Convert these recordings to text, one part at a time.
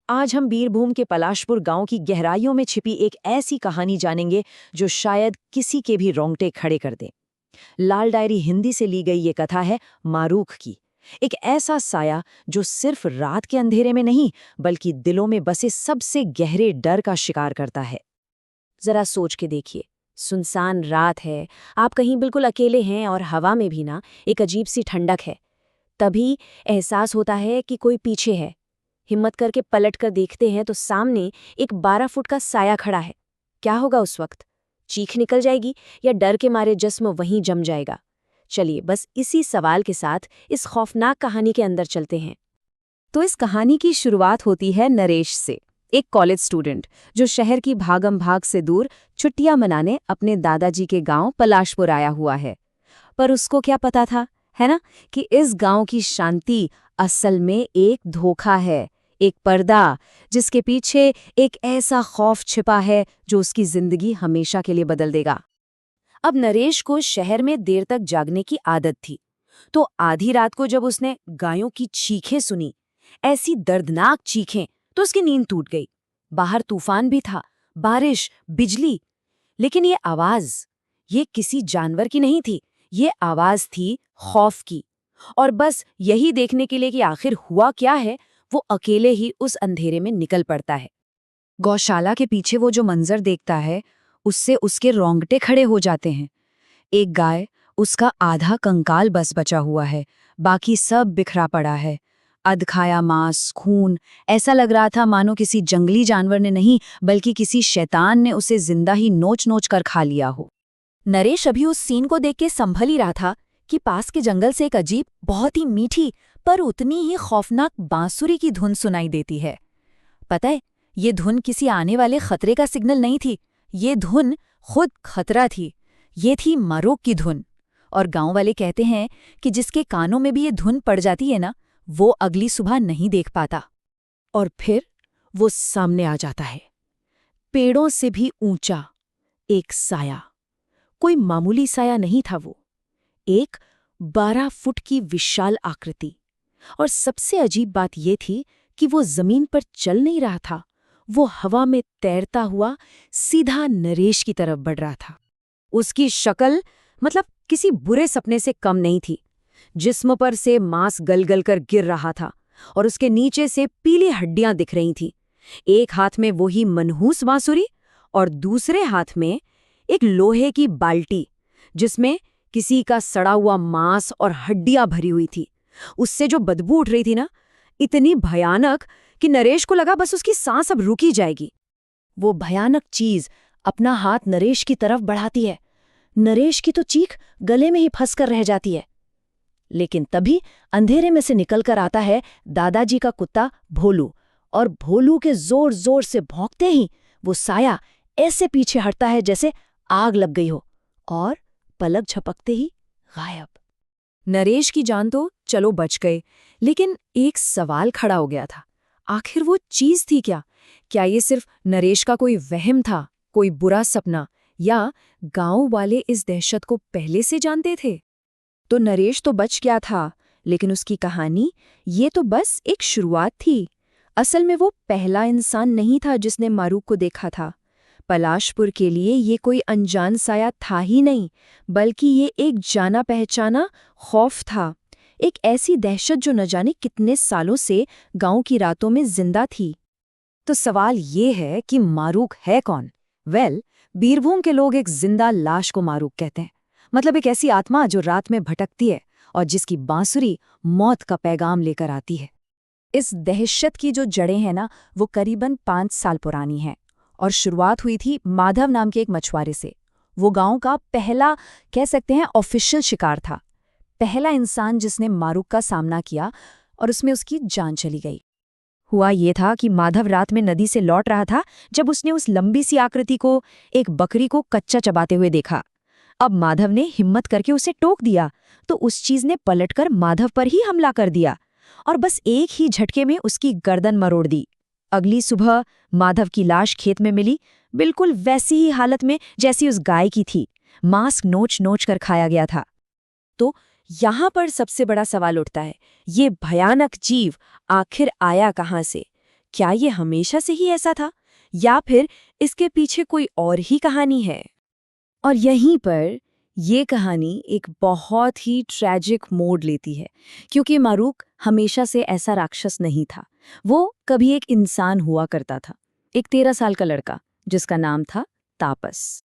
आज हम बीरभूम के पलाशपुर गांव की गहराइयों में छिपी एक ऐसी कहानी जानेंगे जो शायद किसी के भी रोंगटे खड़े कर दे। लाल डायरी हिंदी से ली गई ये कथा है मारूख की। एक ऐसा साया जो सिर्फ रात के अंधेरे में नहीं बल्कि दिलों में बसे सबसे गहरे डर का शिकार करता है। जरा सोच के देखिए, सुनसान रात है, आप कहीं बिल्कुल अकेले हैं और हवा में भी ना एक अजीब सी ठंडक है। तभी एहसास होता है कि कोई पीछे है। हिम्मत करके पलट कर देखते हैं तो सामने एक 12 फुट का साया खड़ा है। क्या होगा उस वक्त? चीख निकल जाएगी या डर के मारे जिस्म वहीं जम जाएगा? चलिए बस इसी सवाल के साथ इस खौफनाक कहानी के अंदर चलते हैं। तो इस कहानी की शुरुआत होती है नरेश से, एक कॉलेज स्टूडेंट जो शहर की भागम भाग से दूर छुट्टियां मनाने अपने दादाजी के गांव पलाशपुर आया हुआ है। पर उसको क्या पता था, है ना, कि इस गांव की शांति असल में एक धोखा है, एक पर्दा जिसके पीछे एक ऐसा खौफ छिपा है जो उसकी जिंदगी हमेशा के लिए बदल देगा। अब नरेश को शहर में देर तक जागने की आदत थी, तो आधी रात को जब उसने गायों की चीखें सुनी, ऐसी दर्दनाक चीखें, तो उसकी नींद टूट गई। बाहर तूफान भी था, बारिश, बिजली, लेकिन ये किसी जानवर की नहीं थी, ये आवाज थी खौफ की। और बस यही देखने के लिए कि आखिर हुआ क्या है, वो अकेले ही उस अंधेरे में निकल पड़ता है। गौशाला के पीछे वो जो मंजर देखता है, उससे उसके रोंगटे खड़े हो जाते हैं। एक गाय, उसका आधा कंकाल बस बचा हुआ है, बाकी सब बिखरा पड़ा है। अधखाया मांस, खून, ऐसा लग रहा था मानो किसी जंगली जानवर ने नहीं बल्कि किसी शैतान ने उसे जिंदा ही नोच नोच कर खा लिया हो। नरेश अभी उस सीन को देख के संभल ही रहा था कि पास के जंगल से एक अजीब, बहुत ही मीठी पर उतनी ही खौफनाक बांसुरी की धुन सुनाई देती है। पता है, ये धुन किसी आने वाले खतरे का सिग्नल नहीं थी, ये धुन खुद खतरा थी। ये थी मारूख की धुन। और गांव वाले कहते हैं कि जिसके कानों में भी ये धुन पड़ जाती है ना, वो अगली सुबह नहीं देख पाता। और फिर वो सामने आ जाता है, पेड़ों से भी ऊंचा एक साया। कोई मामूली साया नहीं था वो, एक 12 फुट की विशाल आकृति। और सबसे अजीब बात ये थी कि वो जमीन पर चल नहीं रहा था, वो हवा में तैरता हुआ सीधा नरेश की तरफ बढ़ रहा था। उसकी शक्ल मतलब किसी बुरे सपने से कम नहीं थी। जिस्म पर से मांस गल गल कर गिर रहा था और उसके नीचे से पीली हड्डियां दिख रही थीं। एक हाथ में वही मनहूस बांसुरी और दूसरे हाथ में एक लोहे की बाल्टी जिसमें किसी का सड़ा हुआ मांस और हड्डियां भरी हुई थी। उससे जो बदबू उठ रही थी ना, इतनी भयानक कि नरेश को लगा बस उसकी सांस अब रुकी जाएगी। वो भयानक चीज अपना हाथ नरेश की तरफ बढ़ाती है। नरेश की तो चीख गले में ही फंस कर रह जाती है। लेकिन तभी अंधेरे में से निकलकर आता है दादाजी का कुत्ता भोलू, और भोलू के जोर जोर से भौंकते ही वो साया ऐसे पीछे हटता है जैसे आग लग गई हो, और पलक झपकते ही गायब। नरेश की जान तो चलो बच गए, लेकिन एक सवाल खड़ा हो गया था। आखिर वो चीज थी क्या? क्या ये सिर्फ नरेश का कोई वहम था, कोई बुरा सपना, या गांव वाले इस दहशत को पहले से जानते थे? तो नरेश तो बच गया था, लेकिन उसकी कहानी ये तो बस एक शुरुआत थी। असल में वो पहला इंसान नहीं था जिसने मारूख को देखा था। पलाशपुर के लिए ये कोई अनजान साया था ही नहीं, बल्कि ये एक जाना पहचाना खौफ था, एक ऐसी दहशत जो न जाने कितने सालों से गांव की रातों में जिंदा थी। तो सवाल ये है कि मारूख है कौन? बीरभूम के लोग एक जिंदा लाश को मारूख कहते हैं। मतलब एक ऐसी आत्मा जो रात में भटकती है और जिसकी बांसुरी मौत का पैगाम लेकर आती है। इस दहशत की जो जड़ें हैं ना, वो करीबन 5 साल पुरानी हैं, और शुरुआत हुई थी माधव नाम के एक मछुआरे से। वो गांव का पहला, कह सकते हैं, ऑफिशियल शिकार था, पहला इंसान जिसने मारूख का सामना किया, और उसमें उसकी जान चली गई। हुआ ये था कि माधव रात में नदी से लौट रहा था जब उसने उस लंबी सी आकृति को, एक बकरी को कच्चा चबाते हुए देखा। अब माधव ने हिम्मत करके उसे टोक दिया तो उस चीज ने पलटकर माधव पर ही हमला कर दिया और बस एक ही झटके में उसकी गर्दन मरोड़ दी। अगली सुबह माधव की लाश खेत में मिली, बिल्कुल वैसी ही हालत में जैसी उस गाय की थी। मांस नोच नोच कर खाया गया था। तो यहाँ पर सबसे बड़ा सवाल उठता है, ये भयानक जीव आखिर आया कहाँ से? क्या ये हमेशा से ही ऐसा था या फिर इसके पीछे कोई और ही कहानी है? और यहीं पर ये कहानी एक बहुत ही ट्रैजिक मोड़ लेती है, क्योंकि मारूक हमेशा से ऐसा राक्षस नहीं था। वो कभी एक इंसान हुआ करता था, एक 13 साल का लड़का जिसका नाम था तापस।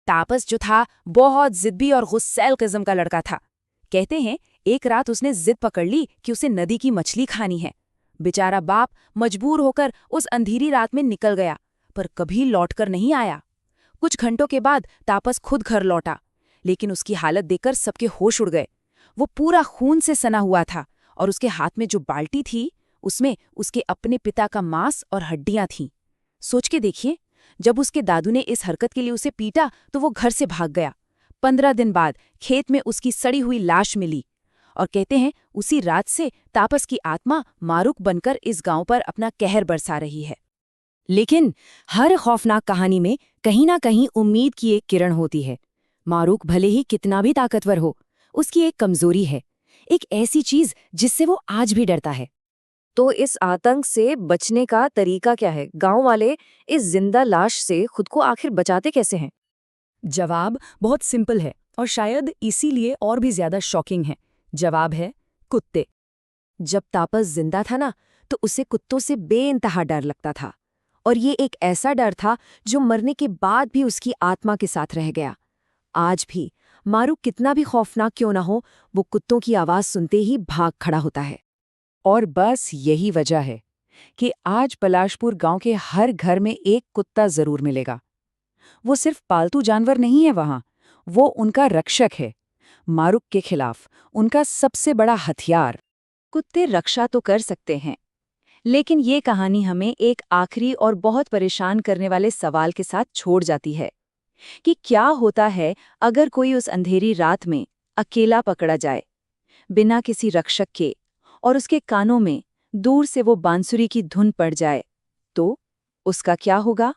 तापस जो था बहुत जिद्दी और गुस्सैल किस्म का लड़का था। कहते हैं एक रात उसने जिद पकड़ ली कि उसे नदी की मछली खानी है। बेचारा बाप मजबूर होकर उस अंधेरी रात में निकल गया, पर कभी लौटकर नहीं आया। कुछ घंटों के बाद तापस खुद घर लौटा, लेकिन उसकी हालत देखकर सबके होश उड़ गए। वो पूरा खून से सना हुआ था और उसके हाथ में जो बाल्टी थी उसमें उसके अपने पिता का मांस और हड्डियां थीं। सोच के देखिए, जब उसके दादू ने इस हरकत के लिए उसे पीटा तो वो घर से भाग गया। 15 दिन बाद खेत में उसकी सड़ी हुई लाश मिली और कहते हैं उसी रात से तापस की आत्मा मारूक बनकर इस गांव पर अपना कहर बरसा रही है। लेकिन हर खौफनाक कहानी में कहीं ना कहीं उम्मीद की एक किरण होती है। मारूक भले ही कितना भी ताकतवर हो, उसकी एक कमजोरी है, एक ऐसी चीज जिससे वो आज भी डरता है। तो इस आतंक से बचने का तरीका क्या है? गांव वाले इस जिंदा लाश से खुद को आखिर बचाते कैसे हैं? जवाब बहुत सिंपल है और शायद इसीलिए और भी ज्यादा शॉकिंग है। जवाब है कुत्ते। जब तापस जिंदा था ना, तो उसे कुत्तों से बेइंतहा डर लगता था। और ये एक ऐसा डर था जो मरने के बाद भी उसकी आत्मा के साथ रह गया। आज भी मारू कितना भी खौफनाक क्यों ना हो, वो कुत्तों की आवाज सुनते ही भाग खड़ा होता है। और बस यही वजह है कि आज पलाशपुर गांव के हर घर में एक कुत्ता जरूर मिलेगा। वो सिर्फ पालतू जानवर नहीं है वहां, वो उनका रक्षक है, मारूक के खिलाफ उनका सबसे बड़ा हथियार। कुत्ते रक्षा तो कर सकते हैं, लेकिन ये कहानी हमें एक आखिरी और बहुत परेशान करने वाले सवाल के साथ छोड़ जाती है कि क्या होता है अगर कोई उस अंधेरी रात में अकेला पकड़ा जाए, बिना किसी रक्षक के, और उसके कानों में दूर से वो बांसुरी की धुन पड़ जाए, तो उसका क्या होगा?